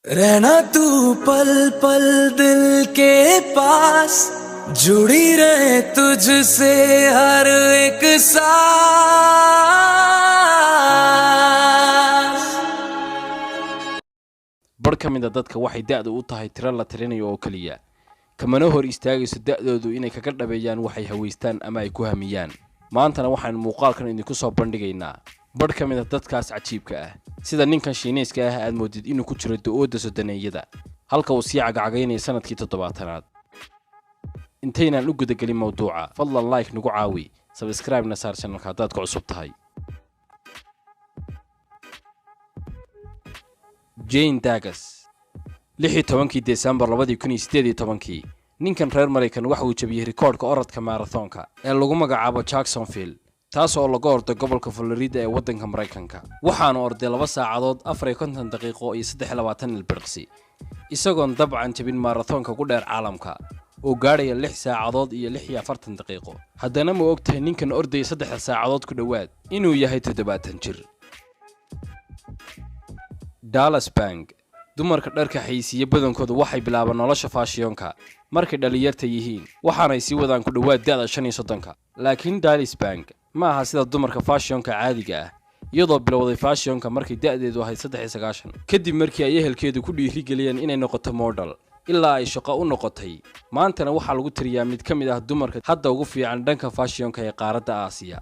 रहना तू पल पल दिल के पास, जुड़ी रहे तुझसे हर एक सांस। bar ka mid a dadka waxay da'du u tahay tiro la tirinayo oo kaliya kamana hor istaagayso da'doodu inay kaga dhabeeyaan waxay haweystaan ama ay ku hamiyaan. maantana waxaan muuqaalkan idinku soo bandhigaynaa bar ka mid a dadkaas cajiibka ah sida ninkan Shiineyska ah aad moodid inuu ku jiro da'ooda sodoneeyada halka uu sii cagacagaynay sanadkii 7aad. intaynaan u gudagelin mawduuca fadlan like nagu caawi subscribe na saar channelka hadaad ku cusub tahay. Jane Dagas 16 December 2018 ninkan reer Mareykan waxa uu jabiyay rikoodhka orodka marathonka ee lagu magacaabo Jacksonville taas oo laga orday gobolka Florida ee waddanka Mareykanka. waxaanu orday 2 saacadood 54 daqiiqo iyo 23 ilbiriqsi isagoon dabcan jabin marathonka ugu dheer caalamka oo gaadhaya 6 saacadood iyo 46 daqiiqo. haddana ma ogtahay ninkan orday 3 saacadood ku dhawaad inuu yahay 70 jir. Dallas Bank dumarka dharka xaysiye badankoodu waxay bilaabaan nolosha faashiyonka markay dhalinyarta yihiin waxaanay sii wadaan ku dhawaad da'da 35 laakiin Dallas Bank ma aha sida dumarka faashiyonka caadiga ah iyadoo bilowday faashiyonka markay da'deedu ahayd 93 kadib markii ay ehelkeedu ku dhiirigeliyeen inay noqoto model ilaa ay shaqo u noqotay. maantana waxa lagu tiriyaa mid ka mid ah dumarka hadda ugu fiican dhanka faashiyonka ee qaaradda Aasiya.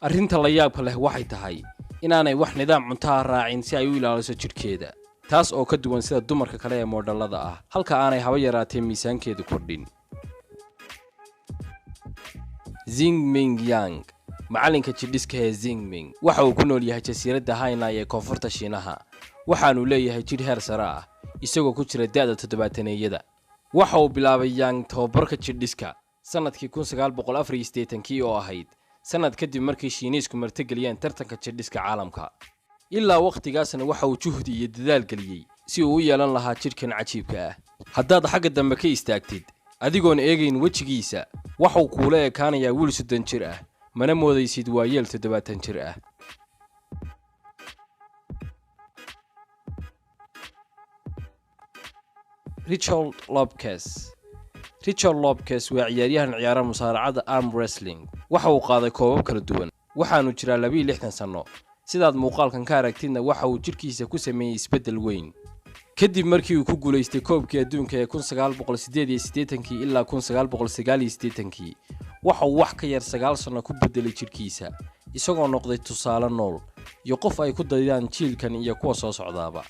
arrinta la yaabka leh waxay tahay inaanay wax nidaam cunto raacin si ay u ilaaliso jirkeeda taas oo ka duwan sida dumarka kale ee modelada ah halka aanay haba yaraatee miisaankeedu kordhin. Xingming Yang macalinka jidhiska ee Xingming waxa uu ku nool yahay jasiiradda Hainan ee koonfurta Shiinaha waxaanu leeyahay jidh heer sare ah isagoo ku jira da'da 70-yada. waxa uu bilaabay Yang tababarka jidhiska sanadkii 1984 oo ahayd sanad kadib markii Shiineysku martigeliyeen tartanka jidhiska caalamka. ilaa waqtigaasna waxa uu juhdi iyo dadaal galiyay si uu u yeelan lahaa jidhkan cajiibka ah. haddaad xagga dambe ka istaagtid adigoon eegayn wejigiisa waxa uu kuula ekaanayaa wiil 30 jir ah mana moodaysid waa yeel 70 jir ah. Richard Lopkes waa ciyaaryahan ciyaara musaaracada arm wrestling waxa uu qaaday koobab kala duwan waxaanu jiraa 62 sano. sidaad muuqaalkan ka aragtidna waxa uu jirkiisa ku sameeyay isbedel weyn kadib markii uu ku guuleystay koobkii adduunka ee 1988 ilaa 1989 waxa uu wax ka yar 9 sano ku bedelay jirkiisa isagoo noqday tusaale nool iyo qof ay ku daydaan jiilkan iyo kuwa soo socdaaba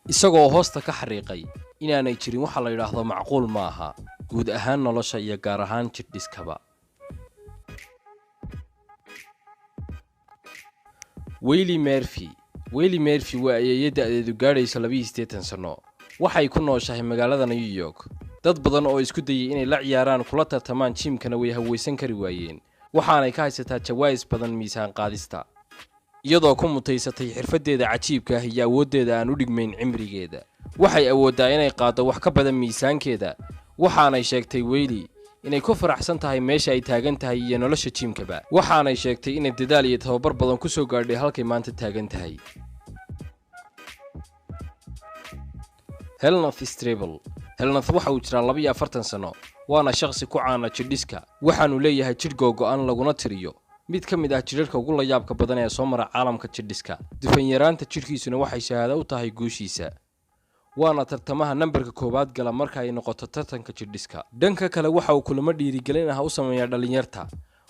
isagoo hoosta ka xariiqay inaanay jirin waxa la yiraahdo macquul maaha guud ahaan nolosha iyo gaar ahaan jidhiskaba. Willie Murphy waa ayeeyada da'deedu gaadhayso 82 sano waxay ku nooshahay magaalada New York. dad badan oo isku dayay inay la ciyaaraan kula tartamaan jimkana way haweysan kari waayeen waxaanay ka haysataa jawaais badan miisaan qaadista iyadoo ku mutaysatay xirfadeeda cajiibka ah iyo awoodeeda aan u dhigmayn cimrigeeda. waxay awoodaa inay qaado wax ka badan miisaankeeda waxaanay sheegtay Willie inay ku faraxsan tahay meesha ay taagan tahay iyo nolosha jimkaba waxaanay sheegtay inay dadaal iyo tababar badan ku soo gaadhay halkay maanta taagan tahay. Helnath Strable waxa uu jiraa 42 sano waana shakhsi ku caana jidhiska waxaanu leeyahay jidh go'an laguna tiriyo mid ka mid ah jidhka ugu la yaabka badan ee soo mara caalamka jidhiska. difan yaraanta jidhkiisuna waxay shahaado u tahay guushiisa waana tartamaha nambarka koobaad gala marka ay noqoto tartanka jidhiska. dhanka kale waxa uu kulamo dhiirigelin ah u sameeyaa dhalinyarta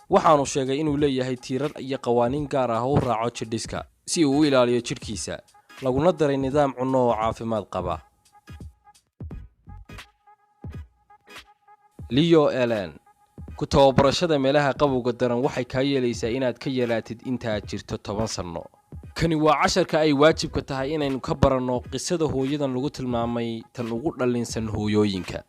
waxaanu sheegay inuu leeyahay tiirar iyo qawaaniin gaar ah oo raaco jidhiska si uu u ilaaliyo jidhkiisa laguna daray nidaam cunno oo caafimaad qaba. Leo Allen ku tababarashada meelaha qabowga daran waxay ka yeelaysaa inaad ka yeelaatid inta aad jirto 10 sano. kani waa casharka ay waajibka tahay inaynu ka baranno qisada hooyadan lagu tilmaamay tan ugu dhalinsan hooyooyinka.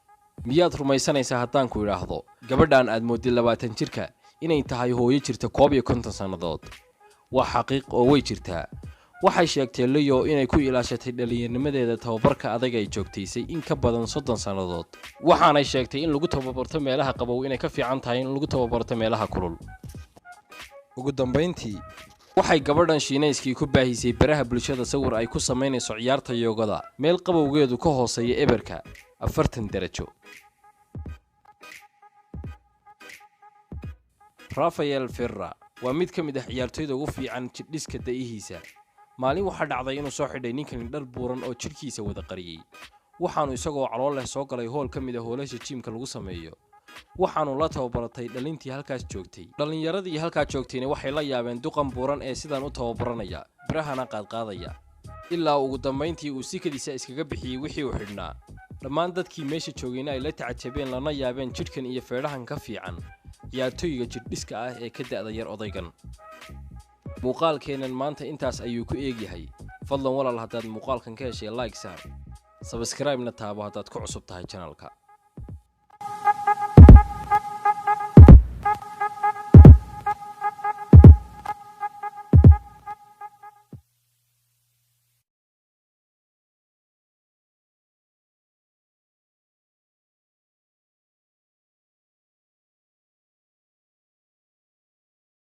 miyaad rumaysanaysaa haddaan ku idhaahdo gabadhan aad moodid 20 jirka inay tahay hooyo jirta 51 sanadood? waa xaqiiq oo way jirtaa. waxay sheegtay Leo inay ku ilaashatay dhalinyarnimadeeda tababarka adag ay joogtaysay in ka badan 30 sanadood waxaanay sheegtay in lagu tababarto meelaha qabow inay ka fiican tahay in lagu tababarto meelaha kulul. ugu dambeyntii waxay gabadhan Shiinayskii ku baahisay baraha bulshada sawir ay ku sameynayso ciyaarta yoogada meel qabowgeedu ka hooseeya eberka 40 darajo. Rafael Ferra waa mid ka mid ah ciyaartoyda ugu fiican jidhiska daayihiisa. maalin waxa dhacday inuu soo xidhay ninkan dhar buuran oo jidhkiisa wada qariyay. waxaanu isagoo calool leh soo galay hool ka mid ah hoolasha jimka lagu sameeyo. waxaanu la tababaratay dhalintii halkaas joogtay. dhalinyaradii halkaas joogtayna waxay la yaabeen duqan buuran ee sidaan u tababaranaya, birahana qaadqaadaya. ilaa ugu dambeyntii uu sikadiisa iskaga bixiyay wixii uu xidhnaa. dhammaan dadkii meesha joogayna ay la tacajabeen lana yaabeen jidhkan iyo feedhahan ka fiican ciyaartoyga jidhiska ah ee ka da'da yar odaygan. muuqaalkeenan maanta intaas ayuu ku eegyahay. fadlan walaal haddaad muuqaalkan ka heshay like saar, subscribe na taabo haddaad ku cusub tahay channelka.